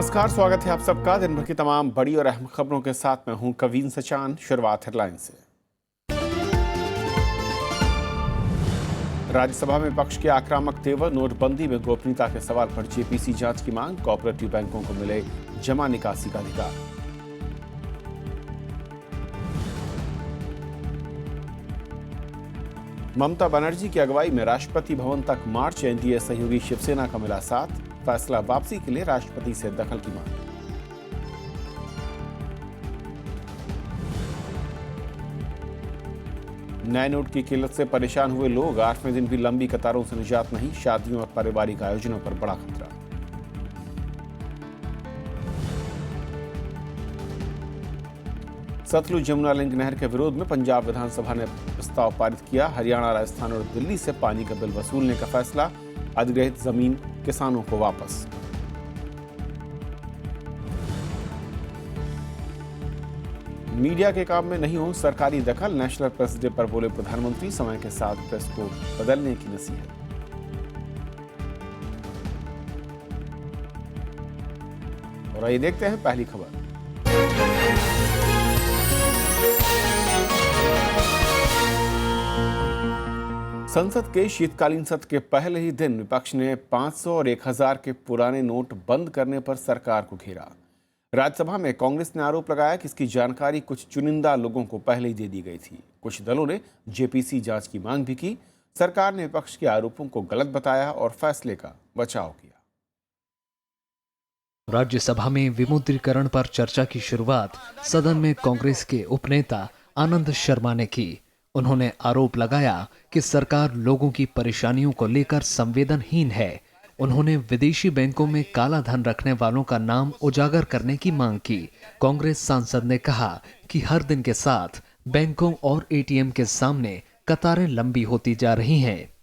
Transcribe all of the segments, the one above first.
नमस्कार, स्वागत है आप सबका दिन भर की तमाम बड़ी और अहम खबरों के साथ मैं हूं कवीन सचान। शुरुआत हेडलाइन से। राज्यसभा में विपक्ष के आक्रामक तेवर, नोटबंदी में गोपनीयता के सवाल पर जेपीसी जांच की मांग, कोऑपरेटिव बैंकों को मिले जमा निकासी का अधिकार। ममता बनर्जी की अगुवाई में राष्ट्रपति भवन तक मार्च, एनडीए सहयोगी शिवसेना का मिला साथ, फैसला वापसी के लिए राष्ट्रपति से दखल की मांग। नए नोट की किल्लत से परेशान हुए लोग, 8वें दिन भी लंबी कतारों से निजात नहीं, शादियों और पारिवारिक आयोजनों पर बड़ा खतरा। सतलुज यमुना लिंक नहर के विरोध में पंजाब विधानसभा ने प्रस्ताव पारित किया, हरियाणा, राजस्थान और दिल्ली से पानी का बिल वसूलने का फैसला, अधिग्रहित जमीन किसानों को वापस। मीडिया के काम में नहीं हो सरकारी दखल, नेशनल प्रेस डे पर बोले प्रधानमंत्री, समय के साथ प्रेस को बदलने की नसीहत। और आइए देखते हैं पहली खबर। संसद के शीतकालीन सत्र के पहले ही दिन विपक्ष ने 500 और 1000 के पुराने नोट बंद करने पर सरकार को घेरा। राज्यसभा में कांग्रेस ने आरोप लगाया कि इसकी जानकारी कुछ चुनिंदा लोगों को पहले ही दे दी गई थी। कुछ दलों ने जेपीसी जांच की मांग भी की। सरकार ने विपक्ष के आरोपों को गलत बताया और फैसले का बचाव किया। राज्यसभा में विमुद्रीकरण पर चर्चा की शुरुआत सदन में कांग्रेस के उपनेता आनंद शर्मा ने की। उन्होंने आरोप लगाया कि सरकार लोगों की परेशानियों को लेकर संवेदनहीन है। उन्होंने विदेशी बैंकों में काला धन रखने वालों का नाम उजागर करने की मांग की। कांग्रेस सांसद ने कहा कि हर दिन के साथ बैंकों और एटीएम के सामने कतारें लंबी होती जा रही हैं।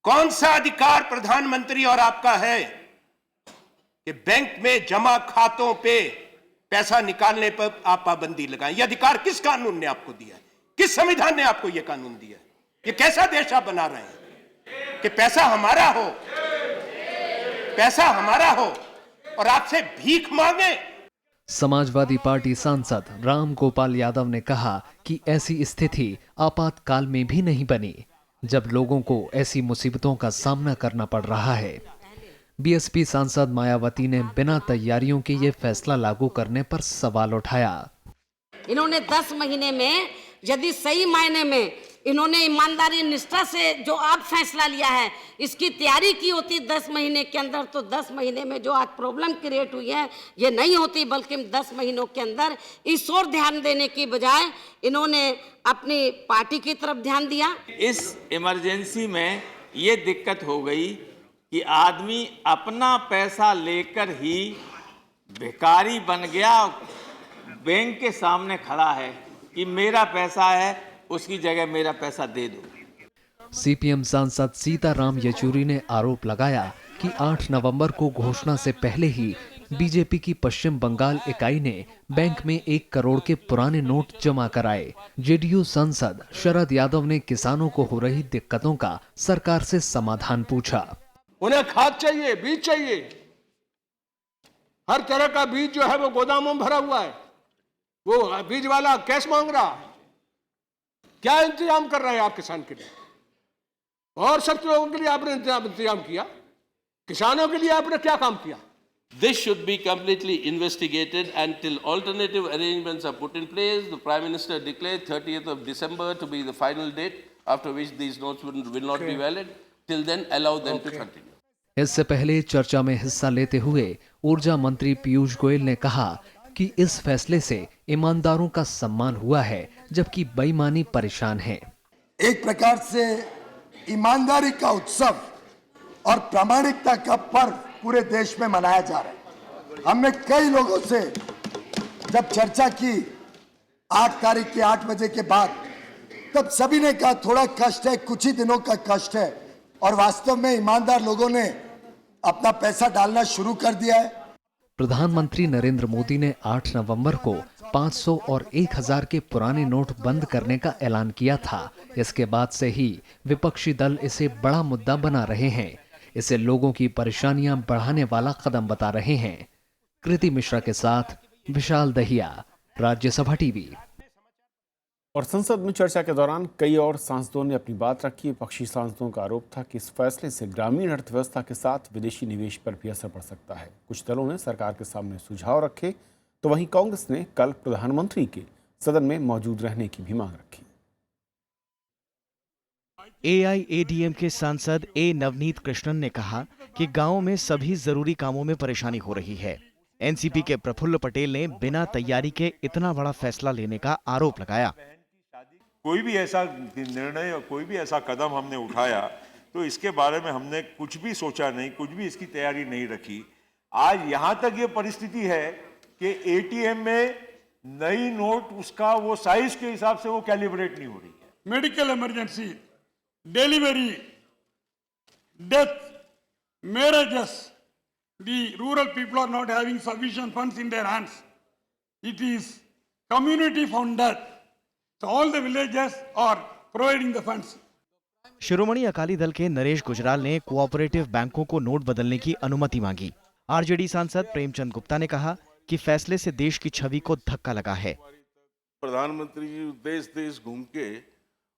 कौन सा अधिकार प्रधानमंत्री और आपका है कि बैंक में जमा खातों पे पैसा निकालने पर आप पाबंदी लगाएं? यह अधिकार किस कानून ने आपको दिया है? किस संविधान ने आपको यह कानून दिया है? ये कैसा देश आप बना रहे हैं कि पैसा हमारा हो और आपसे भीख मांगे? समाजवादी पार्टी सांसद राम गोपाल यादव ने कहा कि ऐसी स्थिति आपातकाल में भी नहीं बनी, जब लोगों को ऐसी मुसीबतों का सामना करना पड़ रहा है। बीएसपी सांसद मायावती ने बिना तैयारियों के ये फैसला लागू करने पर सवाल उठाया। इन्होंने 10 महीने में, यदि सही मायने में इन्होंने ईमानदारी निष्ठा से जो आप फैसला लिया है, इसकी तैयारी की होती 10 महीने के अंदर, तो 10 महीने में जो आज प्रॉब्लम क्रिएट हुई है ये नहीं होती, बल्कि 10 महीनों के अंदर इस ओर ध्यान देने की बजाय इन्होंने अपनी पार्टी की तरफ ध्यान दिया। इस इमरजेंसी में ये दिक्कत हो गई कि आदमी अपना पैसा लेकर ही भिखारी बन गया, बैंक के सामने खड़ा है कि मेरा पैसा है, उसकी जगह मेरा पैसा दे दो। सीपीएम सांसद सीताराम येचुरी ने आरोप लगाया कि 8 नवंबर को घोषणा से पहले ही बीजेपी की पश्चिम बंगाल इकाई ने बैंक में 1 करोड़ के पुराने नोट जमा कराए। जेडीयू सांसद शरद यादव ने किसानों को हो रही दिक्कतों का सरकार से समाधान पूछा। उन्हें खाद चाहिए, बीज चाहिए, हर तरह का बीज जो है वो गोदामों में भरा हुआ है, वो बीज वाला कैश मांग रहा है। क्या इंतजाम कर रहे हैं आप किसान के लिए? और सब लोगों के लिए आपने इंतजाम किया, किसानों के लिए आपने क्या काम किया? This should be completely investigated until alternative arrangements are put in place. The Prime Minister declared 30th of December to be the final date after which these notes will not be valid. Till then, allow them to continue. इससे पहले चर्चा में हिस्सा लेते हुए ऊर्जा मंत्री पीयूष गोयल ने कहा कि इस फैसले से ईमानदारों का सम्मान हुआ है, जबकि बेईमानी परेशान है। एक प्रकार से ईमानदारी का उत्सव और प्रामाणिकता का पर्व पूरे देश में मनाया जा रहा है। हमने कई लोगों से जब चर्चा की 8 तारीख के 8 बजे के बाद, तब सभी ने कहा थोड़ा कष्ट है, कुछ ही दिनों का कष्ट है, और वास्तव में ईमानदार लोगों ने अपना पैसा डालना शुरू कर दिया है। प्रधानमंत्री नरेंद्र मोदी ने 8 नवंबर को 500 और 1000 के पुराने नोट बंद करने का ऐलान किया था। इसके बाद से ही विपक्षी दल इसे बड़ा मुद्दा बना रहे हैं। इसे लोगों की परेशानियां बढ़ाने वाला कदम बता रहे हैं। कृति मिश्रा के साथ विशाल दहिया, राज्यसभा टीवी। और संसद में चर्चा के दौरान कई और सांसदों ने अपनी बात रखी। विपक्षी सांसदों का आरोप था कि इस फैसले से ग्रामीण अर्थव्यवस्था के साथ विदेशी निवेश पर भी असर पड़ सकता है। कुछ दलों ने सरकार के सामने सुझाव रखे, तो वहीं कांग्रेस ने कल प्रधानमंत्री के सदन में मौजूद रहने की भी मांग रखी। AIADMK सांसद ए नवनीत कृष्णन ने कहा कि गांवों में सभी जरूरी कामों में परेशानी हो रही है। एनसीपी के प्रफुल्ल पटेल ने बिना तैयारी के इतना बड़ा फैसला लेने का आरोप लगाया। कोई भी ऐसा निर्णय और कोई भी ऐसा कदम हमने उठाया तो इसके बारे में हमने कुछ भी सोचा नहीं, कुछ भी इसकी तैयारी नहीं रखी। आज यहां तक ये परिस्थिति है कि एटीएम में नई नोट उसका वो साइज के हिसाब से वो कैलिब्रेट नहीं हो रही है। Medical emergency, delivery, death, marriages, the rural people are not having sufficient funds in their hands. It is community funded. So all the villages are providing the funds. Shiromani Akali Dal के नरेश गुजराल ने कोऑपरेटिव बैंकों को नोट बदलने की अनुमति मांगी। आरजेडी सांसद प्रेमचंद गुप्ता ने कहा कि फैसले से देश की छवि को धक्का लगा है। प्रधानमंत्री जी देश देश घूम के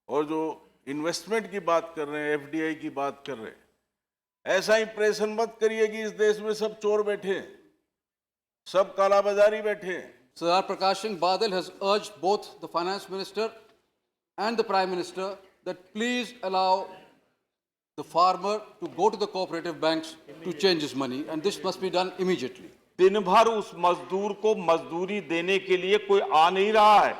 और जो इन्वेस्टमेंट की बात कर रहे हैं, एफडीआई की बात कर रहे हैं, ऐसा इंप्रेशन मत करिए कि इस देश में सब चोर बैठे हैं, सब कालाबाजारी बैठे हैं। Sardar Prakash Singh Badal has urged both the finance minister and the prime minister that please allow the farmer to go to the cooperative banks to change his money, and this must be done immediately. दिन भर उस मजदूर को मजदूरी देने के लिए कोई आ नहीं रहा है,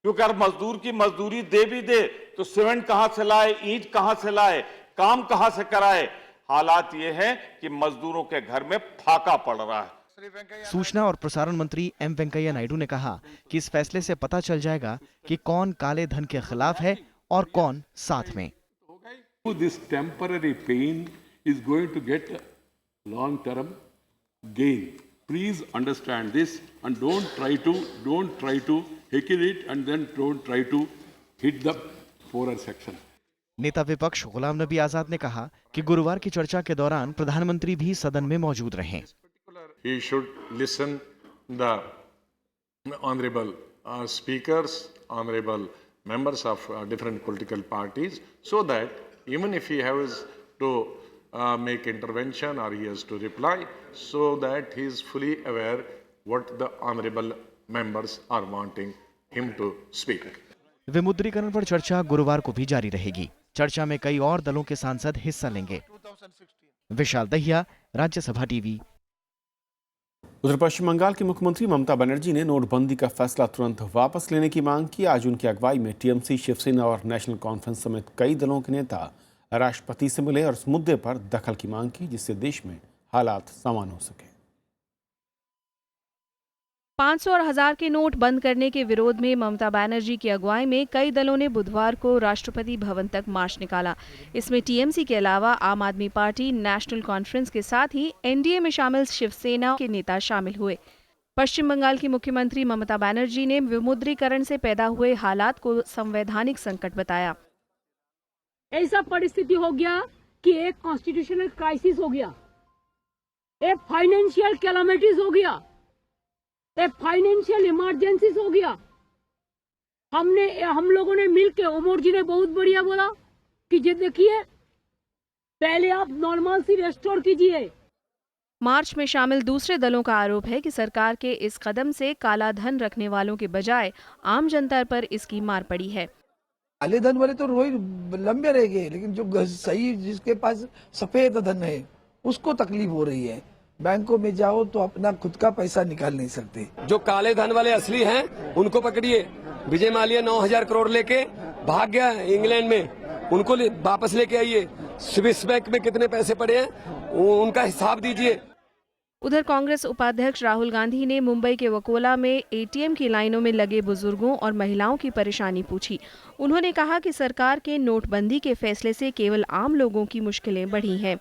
क्योंकि अगर मजदूर की मजदूरी दे भी दे तो सीमेंट कहां से लाए, ईंट कहां से लाए, काम कहां से कराए। हालात ये है कि मजदूरों के घर में फाका पड़ रहा है। सूचना और प्रसारण मंत्री एम वेंकैया नायडू ने कहा कि इस फैसले से पता चल जाएगा कि कौन काले धन के खिलाफ है और कौन साथ में। This temporary pain is going to get long-term gain. Please understand this and don't try to heckle it and then don't try to hit the poorer section. नेता विपक्ष गुलाम नबी आजाद ने कहा कि गुरुवार की चर्चा के दौरान प्रधानमंत्री भी सदन में मौजूद रहें। He should listen the honorable speakers, honorable members of different political parties, so that even if he has to make intervention or he has to reply, so that he is fully aware what the honorable members are wanting him to speak. विमुद्रीकरण पर चर्चा गुरुवार को भी जारी रहेगी। चर्चा में कई और दलों के सांसद हिस्सा लेंगे। विशाल दहिया, राज्यसभा टीवी। उधर पश्चिम बंगाल की मुख्यमंत्री ममता बनर्जी ने नोटबंदी का फैसला तुरंत वापस लेने की मांग की। आज उनकी अगुवाई में टीएमसी, शिवसेना और नेशनल कॉन्फ्रेंस समेत कई दलों के नेता राष्ट्रपति से मिले और इस मुद्दे पर दखल की मांग की, जिससे देश में हालात सामान्य हो सके। 500 और 1000 के नोट बंद करने के विरोध में ममता बनर्जी की अगुवाई में कई दलों ने बुधवार को राष्ट्रपति भवन तक मार्च निकाला। इसमें टीएमसी के अलावा आम आदमी पार्टी, नेशनल कॉन्फ्रेंस के साथ ही एनडीए में शामिल शिवसेना के नेता शामिल हुए। पश्चिम बंगाल की मुख्यमंत्री ममता बनर्जी ने विमुद्रीकरण से पैदा हुए हालात को संवैधानिक संकट बताया। ऐसा परिस्थिति हो गया कि एक कॉन्स्टिट्यूशनल क्राइसिस हो गया, एक फाइनेंशियल कैलामिटीज हो गया, एक फाइनेंशियल इमरजेंसीज हो गया। हम लोगों ने मिलके, उमर जी ने बहुत बढ़िया बोला कि ये देखिए, पहले आप नॉर्मलसी रेस्टोर कीजिए। मार्च में शामिल दूसरे दलों का आरोप है कि सरकार के इस कदम से काला धन रखने वालों के बजाय आम जनता पर इसकी मार पड़ी है। काले धन वाले तो रोज लंबे रह गए, लेकिन जो सही जिसके पास सफेद धन है उसको तकलीफ हो रही है। बैंकों में जाओ तो अपना खुद का पैसा निकाल नहीं सकते। जो काले धन वाले असली हैं उनको पकड़िए। विजय माल्या 9000 करोड़ लेके भाग गया इंग्लैंड में, उनको वापस लेके आइए। स्विस बैंक में कितने पैसे पड़े हैं उनका हिसाब दीजिए। उधर कांग्रेस उपाध्यक्ष राहुल गांधी ने मुंबई के वकोला में एटीएम की लाइनों में लगे बुजुर्गों और महिलाओं की परेशानी पूछी। उन्होंने कहा कि सरकार के नोटबंदी के फैसले से केवल आम लोगों की मुश्किलें बढ़ी हैं।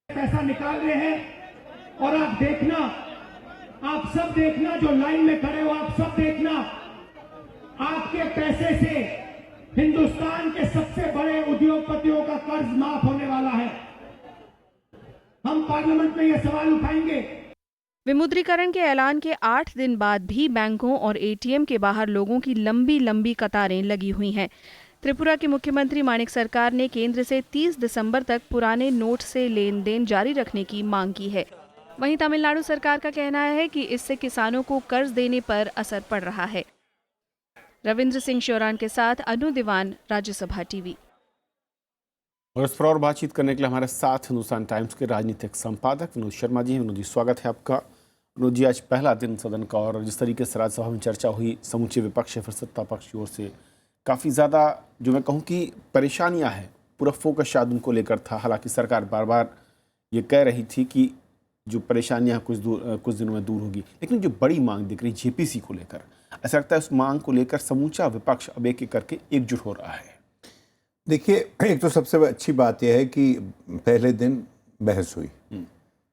पैसा निकाल रहे हैं और आप देखना, आप सब देखना, जो लाइन में खड़े हो आप सब देखना, आपके पैसे से हिंदुस्तान के सबसे बड़े उद्योगपतियों का कर्ज माफ होने वाला है। हम पार्लियामेंट में ये सवाल उठाएंगे। विमुद्रीकरण के ऐलान के 8 दिन बाद भी बैंकों और एटीएम के बाहर लोगों की लंबी लंबी कतारें लगी हुई हैं। त्रिपुरा के मुख्यमंत्री माणिक सरकार ने केंद्र से 30 दिसंबर तक पुराने नोट से लेन देन जारी रखने की मांग की है। वहीं तमिलनाडु सरकार का कहना है कि इससे किसानों को कर्ज देने पर असर पड़ रहा है। रविंद्र सिंह श्योरान के साथ अनु दीवान, राज्यसभा टीवी। और इस पर और बातचीत करने के लिए हमारे साथ हिंदुस्तान टाइम्स के राजनीतिक संपादक विनोद शर्मा जी हैं। विनोद जी, स्वागत है आपका। विनोद जी, आज पहला दिन सदन का और जिस तरीके से राज्यसभा में चर्चा हुई, समूचे विपक्ष या फिर सत्ता पक्ष की ओर से काफ़ी ज़्यादा जो मैं कहूँ कि परेशानियाँ हैं, पूरा फोकस शायद उनको लेकर था। हालांकि सरकार बार बार ये कह रही थी कि जो परेशानियाँ कुछ दिनों में दूर होगी, लेकिन जो बड़ी मांग दिख रही जेपीसी को लेकर, ऐसा लगता है उस मांग को लेकर समूचा विपक्ष अब एक एक करके एकजुट हो रहा है। देखिए, एक तो सबसे अच्छी बात यह है कि पहले दिन बहस हुई,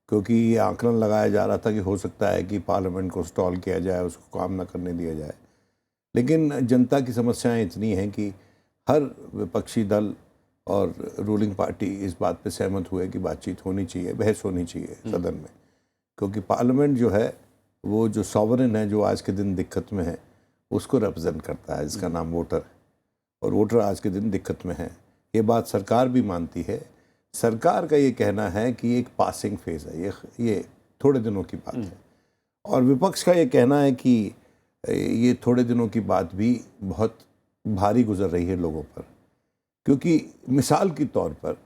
क्योंकि ये आकलन लगाया जा रहा था कि हो सकता है कि पार्लियामेंट को स्टॉल किया जाए, उसको काम ना करने दिया जाए। लेकिन जनता की समस्याएं इतनी हैं कि हर विपक्षी दल और रूलिंग पार्टी इस बात पे सहमत हुए कि बातचीत होनी चाहिए, बहस होनी चाहिए सदन में, क्योंकि पार्लियामेंट जो है वो जो सॉवरेन है, जो आज के दिन दिक्कत में है, उसको रिप्रेजेंट करता है, जिसका नाम वोटर है। और वोटर आज के दिन दिक्कत में है, ये बात सरकार भी मानती है। सरकार का ये कहना है कि एक पासिंग फेज है, ये थोड़े दिनों की बात है। और विपक्ष का ये कहना है कि ये थोड़े दिनों की बात भी बहुत भारी गुजर रही है लोगों पर, क्योंकि मिसाल के तौर पर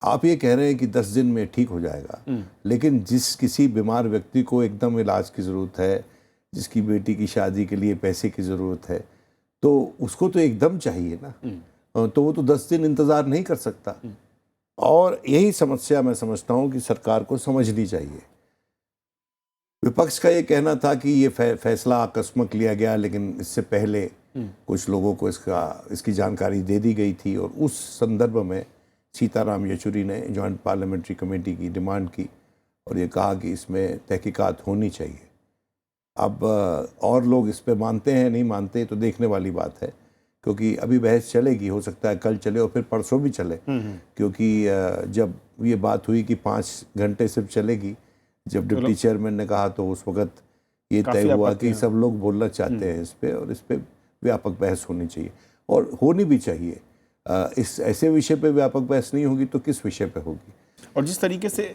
आप ये कह रहे हैं कि 10 दिन में ठीक हो जाएगा, लेकिन जिस किसी बीमार व्यक्ति को एकदम इलाज की ज़रूरत है, जिसकी बेटी की शादी के लिए पैसे की ज़रूरत है, तो उसको तो एकदम चाहिए ना, तो वो तो 10 दिन इंतज़ार नहीं कर सकता। और यही समस्या मैं समझता हूँ कि सरकार को समझनी चाहिए। विपक्ष का ये कहना था कि ये फैसला आकस्मिक लिया गया, लेकिन इससे पहले कुछ लोगों को इसकी जानकारी दे दी गई थी, और उस संदर्भ में सीताराम येचुरी ने जॉइंट पार्लियामेंट्री कमेटी की डिमांड की और ये कहा कि इसमें तहकीकात होनी चाहिए। अब और लोग इस पे मानते हैं नहीं मानते तो देखने वाली बात है, क्योंकि अभी बहस चलेगी, हो सकता है कल चले और फिर परसों भी चले, क्योंकि जब ये बात हुई कि 5 घंटे सिर्फ चलेगी, जब डिप्टी चेयरमैन ने कहा तो उस वक्त ये तय हुआ कि सब लोग बोलना चाहते हैं इस पे, और इस पे व्यापक बहस होनी चाहिए और होनी भी चाहिए। इस ऐसे विषय पे व्यापक बहस नहीं होगी तो किस विषय पे होगी। और जिस तरीके से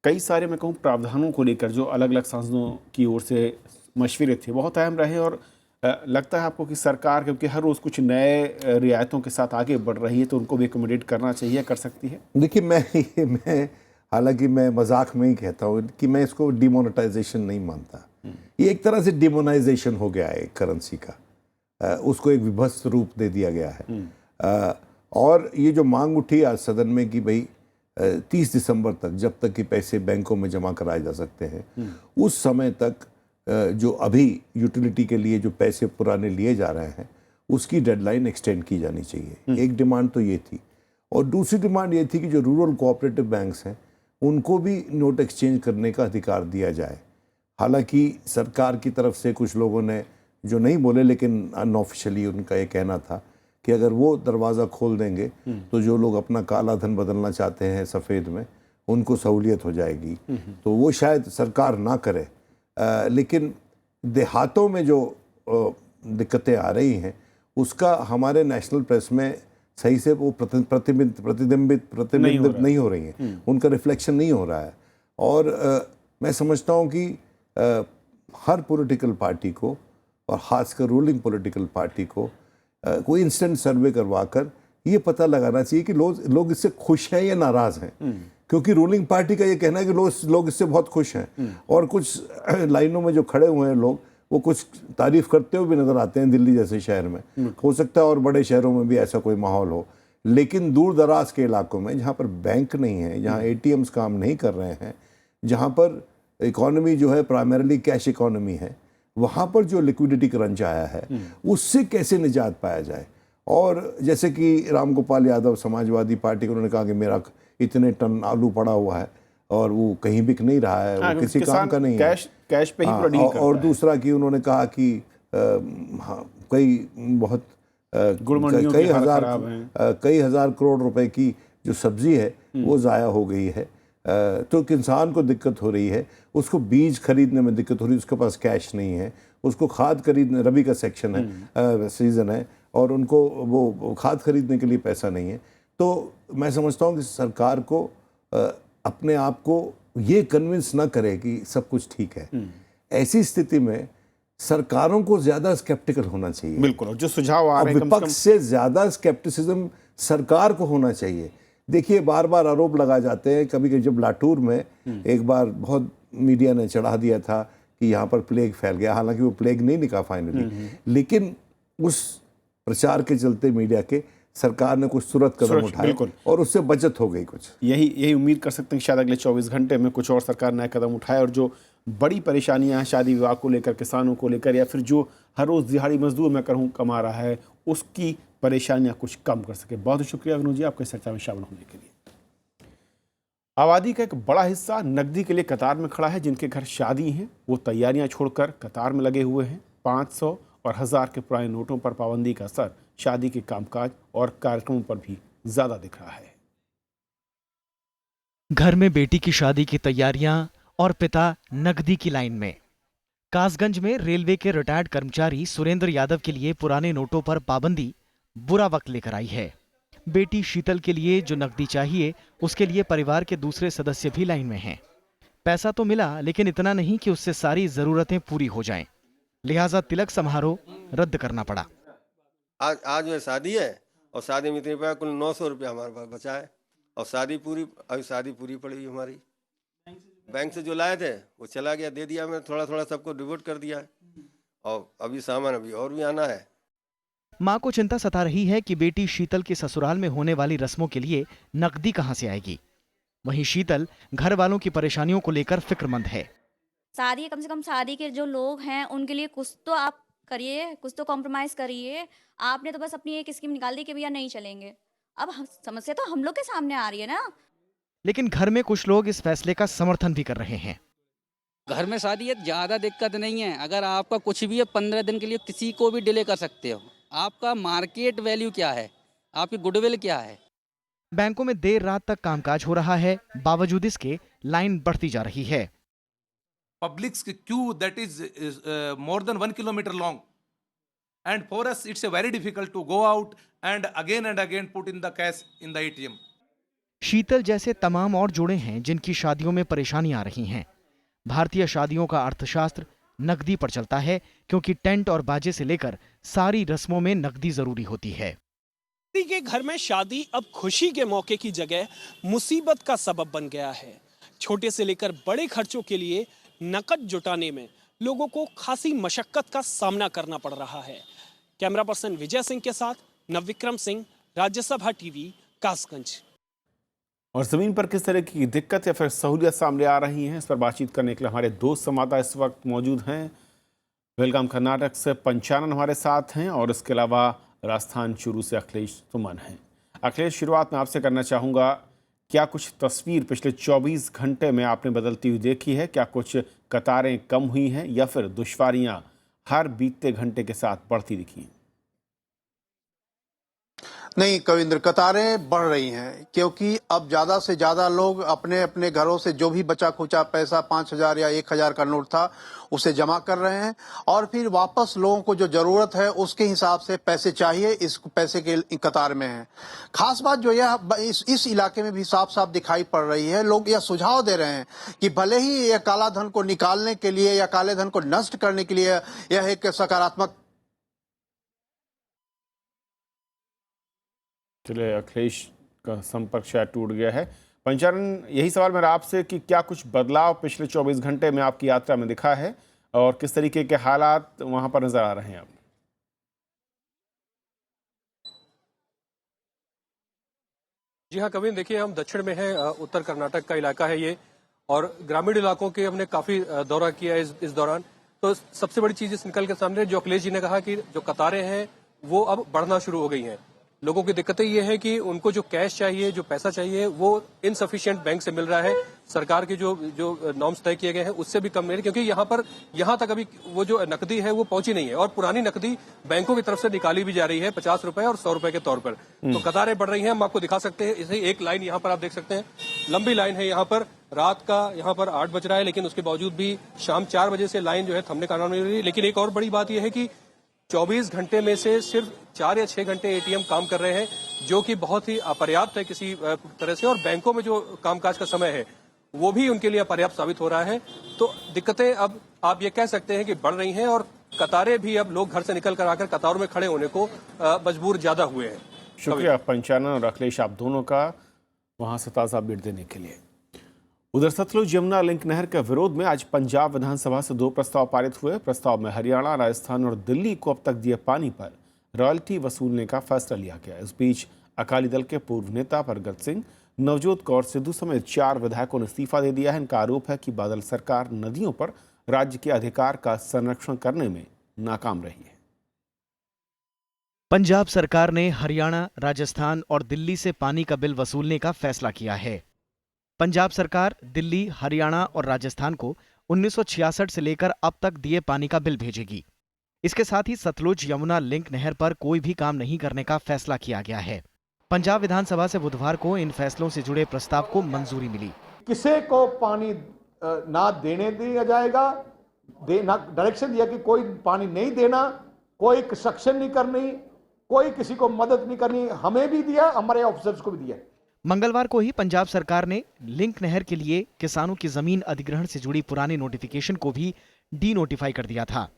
कई सारे मैं कहूँ प्रावधानों को लेकर जो अलग अलग सांसदों की ओर से मशवरे थे, बहुत अहम रहे, और लगता है आपको कि सरकार क्योंकि हर रोज़ कुछ नए रियायतों के साथ आगे बढ़ रही है तो उनको भी एकोमोडेट करना चाहिए, कर सकती है? देखिए, मैं हालांकि मैं मजाक में ही कहता हूँ कि मैं इसको डिमोनेटाइजेशन नहीं मानता। ये एक तरह से डिमोनाइजेशन हो गया है करेंसी का, उसको एक विभत्स रूप दे दिया गया है। और ये जो मांग उठी आज सदन में कि भाई 30 दिसंबर तक, जब तक कि पैसे बैंकों में जमा कराए जा सकते हैं, उस समय तक जो अभी यूटिलिटी के लिए जो पैसे पुराने लिए जा रहे हैं उसकी डेडलाइन एक्सटेंड की जानी चाहिए। एक डिमांड तो ये थी, और दूसरी डिमांड ये थी कि जो रूरल कोऑपरेटिव बैंक्स हैं उनको भी नोट एक्सचेंज करने का अधिकार दिया जाए। हालांकि सरकार की तरफ से कुछ लोगों ने जो नहीं बोले, लेकिन अनऑफिशियली उनका ये कहना था कि अगर वो दरवाज़ा खोल देंगे तो जो लोग अपना काला धन बदलना चाहते हैं सफ़ेद में, उनको सहूलियत हो जाएगी। तो वो शायद सरकार ना करे, लेकिन देहातों में जो दिक्कतें आ रही हैं उसका हमारे नेशनल प्रेस में सही से वो प्रतिबिंबित नहीं हो रही हैं, उनका रिफ्लेक्शन नहीं हो रहा है। और मैं समझता हूँ कि हर पॉलिटिकल पार्टी को और ख़ासकर रूलिंग पॉलिटिकल पार्टी को कोई इंस्टेंट सर्वे करवाकर ये पता लगाना चाहिए कि लोग इससे खुश हैं या नाराज़ हैं, क्योंकि रूलिंग पार्टी का ये कहना है कि लोग इससे बहुत खुश हैं, और कुछ लाइनों में जो खड़े हुए हैं लोग वो कुछ तारीफ करते हुए भी नज़र आते हैं दिल्ली जैसे शहर में। हो सकता है और बड़े शहरों में भी ऐसा कोई माहौल हो, लेकिन दूर दराज के इलाकों में जहाँ पर बैंक नहीं है, जहाँ ATMs काम नहीं कर रहे हैं, जहाँ पर इकोनॉमी जो है प्राइमरीली कैश इकोनॉमी है, वहाँ पर जो लिक्विडिटी क्रंच आया है उससे कैसे निजात पाया जाए। और जैसे कि राम गोपाल यादव समाजवादी पार्टी को उन्होंने कहा कि मेरा इतने टन आलू पड़ा हुआ है और वो कहीं बिक नहीं रहा है, वो किसी काम का नहीं है, कैश पे ही प्रोडील करता है। और दूसरा कि उन्होंने कहा कि कई हजार करोड़ रुपए की जो सब्जी है वो ज़ाया हो गई है। तो एक इंसान को दिक्कत हो रही है, उसको बीज खरीदने में दिक्कत हो रही है, उसके पास कैश नहीं है, उसको खाद खरीदने, रबी का सेक्शन है, सीज़न है, और उनको वो खाद खरीदने के लिए पैसा नहीं है। तो मैं समझता हूँ कि सरकार को अपने आप को ये कन्विंस ना करे कि सब कुछ ठीक है। ऐसी स्थिति में सरकारों को ज़्यादा स्केप्टिकल होना चाहिए। बिल्कुल, और जो सुझाव आ रहे हैं विपक्ष से ज़्यादा स्केप्टिसिज्म सरकार को होना चाहिए। देखिए, बार बार आरोप लगाए जाते हैं। कभी कभी जब लाटूर में एक बार बहुत मीडिया ने चढ़ा दिया था कि यहाँ पर प्लेग फैल गया, हालांकि वो प्लेग नहीं निकला फाइनली, लेकिन उस प्रचार के चलते मीडिया के सरकार ने कुछ तुरंत कदम उठाए और उससे बचत हो गई कुछ। यही उम्मीद कर सकते हैं कि शायद अगले 24 घंटे में कुछ और सरकार नए कदम उठाए और जो बड़ी परेशानियां हैं शादी विवाह को लेकर, किसानों को लेकर, या फिर जो हर रोज़ दिहाड़ी मजदूर मैं कहूँ कमा रहा है, उसकी परेशानियां कुछ कम कर सके। बहुत शुक्रिया अग्नू जी आपके चर्चा में शामिल होने के लिए। आबादी का एक बड़ा हिस्सा नकदी के लिए कतार में खड़ा है। जिनके घर शादी हैं वो तैयारियां छोड़कर कतार में लगे हुए हैं। 500 और 1000 के पुराने नोटों पर पाबंदी का असर शादी के कामकाज और कार्यक्रमों पर भी ज्यादा दिख रहा है। घर में बेटी की शादी की तैयारियां और पिता नकदी की लाइन में। कासगंज में रेलवे के रिटायर्ड कर्मचारी सुरेंद्र यादव के लिए पुराने नोटों पर पाबंदी बुरा वक्त लेकर आई है। बेटी शीतल के लिए जो नकदी चाहिए, उसके लिए परिवार के दूसरे सदस्य भी लाइन में हैं। पैसा तो मिला, लेकिन इतना नहीं कि उससे सारी जरूरतें पूरी हो जाएं। लिहाजा तिलक समारोह रद्द करना पड़ा। आज में शादी है और शादी में इतने रुपया, कुल 900 रुपया हमारे पास बचा है और शादी पूरी पड़ी हमारी। बैंक से जो लाए थे वो चला गया, दे दिया, मैंने थोड़ा थोड़ा सबको डिवोट कर दिया है और अभी सामान अभी और भी आना है। मां को चिंता सता रही है कि बेटी शीतल के ससुराल में होने वाली रस्मों के लिए नकदी कहां से आएगी। वहीं शीतल घर वालों की परेशानियों को लेकर फिक्रमंद है। शादी, कम से कम शादी के जो लोग हैं उनके लिए कुछ तो आप करिए, कुछ तो कॉम्प्रोमाइज करिए। आपने तो बस अपनी एक स्कीम निकाल दी कि भैया नहीं चलेंगे। अब समस्या तो हम लोग के सामने आ रही है ना। लेकिन घर में कुछ लोग इस फैसले का समर्थन भी कर रहे हैं। घर में शादी है, ज्यादा दिक्कत नहीं है। अगर आपका कुछ भी है 15 दिन के लिए किसी को भी डिले कर सकते हो। आपका मार्केट वैल्यू क्या है, आपकी गुडविल क्या है। बैंकों में देर रात तक कामकाज हो रहा है, बावजूद इसके लाइन बढ़ती जा रही है। Public's queue that is more than 1 kilometer long, and for us it's a very difficult to go out and again put in the cash in the ATM. शीतल जैसे तमाम और जोड़े हैं जिनकी शादियों में परेशानियां आ रही हैं। भारतीय शादियों का अर्थशास्त्र नकदी पर चलता है, क्योंकि टेंट और बाजे से लेकर सारी रस्मों में नकदी जरूरी होती है। के घर में शादी अब खुशी के मौके की जगह मुसीबत का सबब बन गया है। छोटे से लेकर बड़े खर्चों के लिए नकद जुटाने में लोगों को खासी मशक्कत का सामना करना पड़ रहा है। कैमरा पर्सन विजय सिंह के साथ नवविक्रम सिंह, राज्यसभा टीवी, कासगंज। और ज़मीन पर किस तरह की दिक्कत या फिर सहूलियत सामने आ रही हैं, इस पर बातचीत करने के लिए हमारे दो संवाददाता इस वक्त मौजूद हैं। बेलगाम कर्नाटक से पंचानन हमारे साथ हैं और इसके अलावा राजस्थान चूरू से अखिलेश सुमन हैं। अखिलेश, शुरुआत में आपसे करना चाहूँगा, क्या कुछ तस्वीर पिछले 24 घंटे में आपने बदलती हुई देखी है? क्या कुछ कतारें कम हुई हैं या फिर दुश्वारियाँ हर बीतते घंटे के साथ बढ़ती दिखी हैं? नहीं कविंद्र, कतारें बढ़ रही हैं, क्योंकि अब ज्यादा से ज्यादा लोग अपने अपने घरों से जो भी बचा खुचा पैसा 5000 या 1000 का नोट था उसे जमा कर रहे हैं और फिर वापस लोगों को जो जरूरत है उसके हिसाब से पैसे चाहिए, इस पैसे के कतार में है। खास बात जो यह इस इलाके में भी साफ साफ दिखाई पड़ रही है, लोग यह सुझाव दे रहे हैं कि भले ही यह काला धन को निकालने के लिए या काले धन को नष्ट करने के लिए यह एक सकारात्मक। चलिए, अखिलेश का संपर्क शायद टूट गया है। पंचानन, यही सवाल मेरा आपसे कि क्या कुछ बदलाव पिछले 24 घंटे में आपकी यात्रा में दिखा है और किस तरीके के हालात वहां पर नजर आ रहे हैं? आप जी हाँ कविंद्र, देखिए हम दक्षिण में हैं, उत्तर कर्नाटक का इलाका है ये, और ग्रामीण इलाकों के हमने काफी दौरा किया इस दौरान। तो सबसे बड़ी चीज निकल के सामने जो अखिलेश जी ने कहा कि जो कतारें हैं वो अब बढ़ना शुरू हो गई हैं, लोगों की दिक्कतें ये है कि उनको जो कैश चाहिए, जो पैसा चाहिए, वो इनसफिशिएंट बैंक से मिल रहा है। सरकार के जो नॉर्म्स तय किए गए हैं उससे भी कम मिल रही है, क्योंकि यहाँ तक अभी वो जो नकदी है वो पहुंची नहीं है और पुरानी नकदी बैंकों की तरफ से निकाली भी जा रही है 50 रुपए और 100 रुपए के तौर पर। तो कतारें बढ़ रही हैं। हम आपको दिखा सकते हैं, इसे एक लाइन यहाँ पर आप देख सकते हैं, लंबी लाइन है यहाँ पर। रात का यहाँ पर 8 बज रहा है, लेकिन उसके बावजूद भी शाम 4 बजे से लाइन जो है थमने का नाम नहीं ले रही। लेकिन एक और बड़ी बात यह है कि 24 घंटे में से सिर्फ 4 या 6 घंटे एटीएम काम कर रहे हैं, जो कि बहुत ही अपर्याप्त है किसी तरह से। और बैंकों में जो कामकाज का समय है वो भी उनके लिए अपर्याप्त साबित हो रहा है। तो दिक्कतें अब आप ये कह सकते हैं कि बढ़ रही हैं और कतारें भी अब लोग घर से निकल कर आकर कतारों में खड़े होने को मजबूर ज्यादा हुए हैं। शुक्रिया पंचानन और अखिलेश, आप दोनों का वहां से ताज़ा अपडेट देने के लिए। उधर सतलुज यमुना लिंक नहर के विरोध में आज पंजाब विधानसभा से 2 प्रस्ताव पारित हुए। प्रस्ताव में हरियाणा, राजस्थान और दिल्ली को अब तक दिए पानी पर रॉयल्टी वसूलने का फैसला लिया गया। इस बीच अकाली दल के पूर्व नेता परगत सिंह, नवजोत कौर सिद्धू समेत 4 विधायकों ने इस्तीफा दे दिया है। इनका आरोप है कि बादल सरकार नदियों पर राज्य के अधिकार का संरक्षण करने में नाकाम रही है। पंजाब सरकार ने हरियाणा, राजस्थान और दिल्ली से पानी का बिल वसूलने का फैसला किया है। पंजाब सरकार दिल्ली, हरियाणा और राजस्थान को 1966 से लेकर अब तक दिए पानी का बिल भेजेगी। इसके साथ ही सतलुज यमुना लिंक नहर पर कोई भी काम नहीं करने का फैसला किया गया है। पंजाब विधानसभा से बुधवार को इन फैसलों से जुड़े प्रस्ताव को मंजूरी मिली। किसी को पानी ना देने दिया जाएगा, डायरेक्शन दिया कि कोई पानी नहीं देना, कोई कंस्ट्रक्शन नहीं करनी, कोई किसी को मदद नहीं करनी। हमें भी दिया, हमारे ऑफिसर्स को भी दिया। मंगलवार को ही पंजाब सरकार ने लिंक नहर के लिए किसानों की जमीन अधिग्रहण से जुड़ी पुरानी नोटिफिकेशन को भी डी नोटिफाई कर दिया था।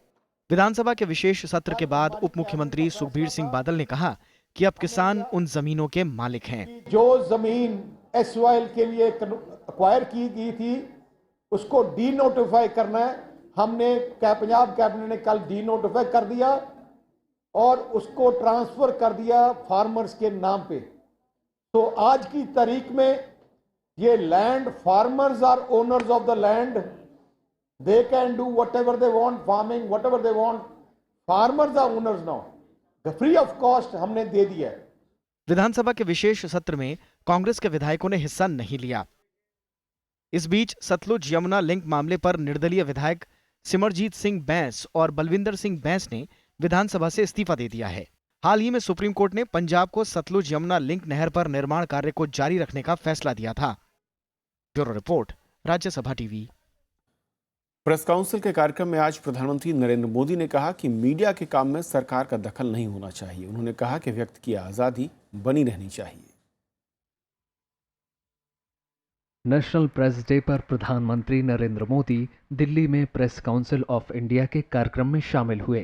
विधानसभा के विशेष सत्र के बाद उप मुख्यमंत्री सुखबीर सिंह बादल ने कहा कि अब किसान उन जमीनों के मालिक हैं। जो जमीन एसवाईएल के लिए एक्वायर की गई थी उसको डी नोटिफाई करना है। हमने पंजाब कैबिनेट ने कल डी नोटिफाई कर दिया और उसको ट्रांसफर कर दिया फार्मर्स के नाम पे। तो आज की तारीख में ये land, farmers are owners of the land, they can do whatever they want, farming whatever they want, farmers are owners now, free of cost हमने दे दिया है। विधानसभा के विशेष सत्र में कांग्रेस के विधायकों ने हिस्सा नहीं लिया। इस बीच सतलुज यमुना लिंक मामले पर निर्दलीय विधायक सिमरजीत सिंह बैंस और बलविंदर सिंह बैंस ने विधानसभा से इस्तीफा दे दिया है। हाल ही में सुप्रीम कोर्ट ने पंजाब को सतलुज यमुना लिंक नहर पर निर्माण कार्य को जारी रखने का फैसला दिया था। Bureau report, Rajya Sabha TV. Press council के कार्यक्रम में आज प्रधानमंत्री नरेंद्र मोदी ने कहा कि मीडिया के काम में सरकार का दखल नहीं होना चाहिए। उन्होंने कहा कि व्यक्त की आजादी बनी रहनी चाहिए। नेशनल प्रेस डे पर प्रधानमंत्री नरेंद्र मोदी दिल्ली में प्रेस काउंसिल ऑफ इंडिया के कार्यक्रम में शामिल हुए।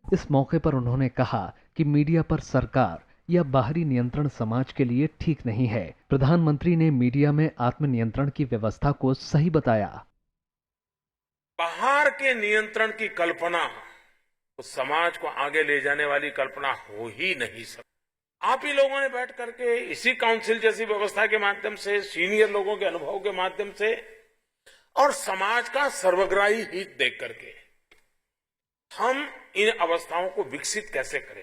इस मौके पर उन्होंने कहा कि मीडिया पर सरकार या बाहरी नियंत्रण समाज के लिए ठीक नहीं है। प्रधानमंत्री ने मीडिया में आत्मनियंत्रण की व्यवस्था को सही बताया। बाहर के नियंत्रण की कल्पना उस समाज को आगे ले जाने वाली कल्पना हो ही नहीं सकती। आप ही लोगों ने बैठ करके इसी काउंसिल जैसी व्यवस्था के माध्यम से, सीनियर लोगों के अनुभव के माध्यम से और समाज का सर्वग्राही हित देख करके हम इन अवस्थाओं को विकसित कैसे करें।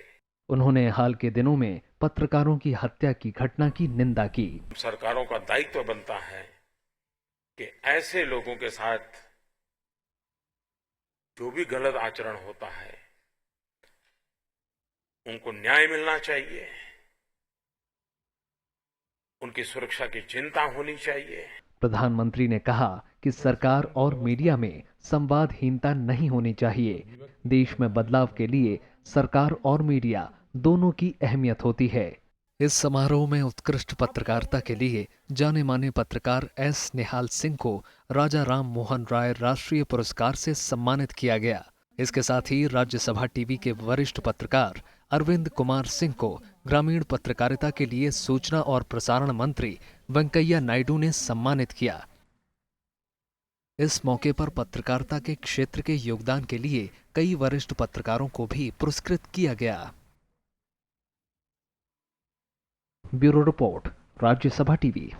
उन्होंने हाल के दिनों में पत्रकारों की हत्या की घटना की निंदा की। सरकारों का दायित्व बनता है कि ऐसे लोगों के साथ जो भी गलत आचरण होता है उनको न्याय मिलना चाहिए, उनकी सुरक्षा की चिंता होनी चाहिए। प्रधानमंत्री ने कहा कि सरकार और मीडिया में संवादहीनता नहीं होनी चाहिए। देश में बदलाव के लिए सरकार और मीडिया दोनों की अहमियत होती है। इस समारोह में उत्कृष्ट पत्रकारिता के लिए जाने माने पत्रकार एस निहाल सिंह को राजा राम मोहन राय राष्ट्रीय पुरस्कार से सम्मानित किया गया। इसके साथ ही राज्यसभा टीवी के वरिष्ठ पत्रकार अरविंद कुमार सिंह को ग्रामीण पत्रकारिता के लिए सूचना और प्रसारण मंत्री वेंकैया नायडू ने सम्मानित किया। इस मौके पर पत्रकारिता के क्षेत्र के योगदान के लिए कई वरिष्ठ पत्रकारों को भी पुरस्कृत किया गया। Bureau report, Rajya Sabha TV.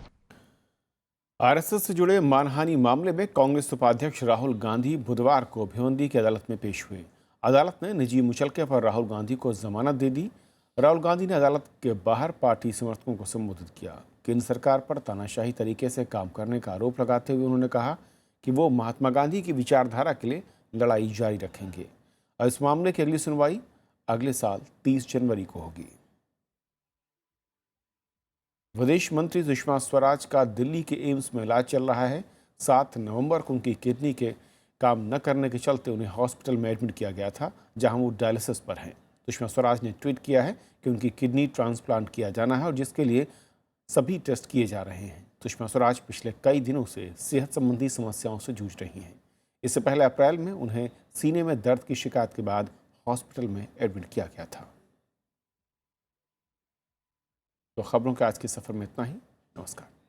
RSS से जुड़े मानहानि मामले में कांग्रेस उपाध्यक्ष राहुल गांधी बुधवार को भिवंडी की अदालत में पेश हुए। अदालत ने निजी मुचलके पर राहुल गांधी को जमानत दे दी। राहुल गांधी ने अदालत के बाहर पार्टी समर्थकों को संबोधित किया। केंद्र सरकार पर तानाशाही तरीके से काम करने का आरोप लगाते हुए उन्होंने कहा कि वो महात्मा गांधी की विचारधारा के लिए लड़ाई जारी रखेंगे और इस मामले की अगली सुनवाई अगले साल 30 जनवरी को होगी। विदेश मंत्री सुषमा स्वराज का दिल्ली के एम्स में इलाज चल रहा है। 7 नवंबर को उनकी किडनी के काम न करने के चलते उन्हें हॉस्पिटल में एडमिट किया गया था, जहां वो डायलिसिस पर हैं। सुषमा स्वराज ने ट्वीट किया है कि उनकी किडनी ट्रांसप्लांट किया जाना है और जिसके लिए सभी टेस्ट किए जा रहे हैं। सुषमा स्वराज पिछले कई दिनों से सेहत संबंधी समस्याओं से जूझ रही हैं। इससे पहले अप्रैल में उन्हें सीने में दर्द की शिकायत के बाद हॉस्पिटल में एडमिट किया गया था। तो खबरों के आज के सफर में इतना ही। नमस्कार।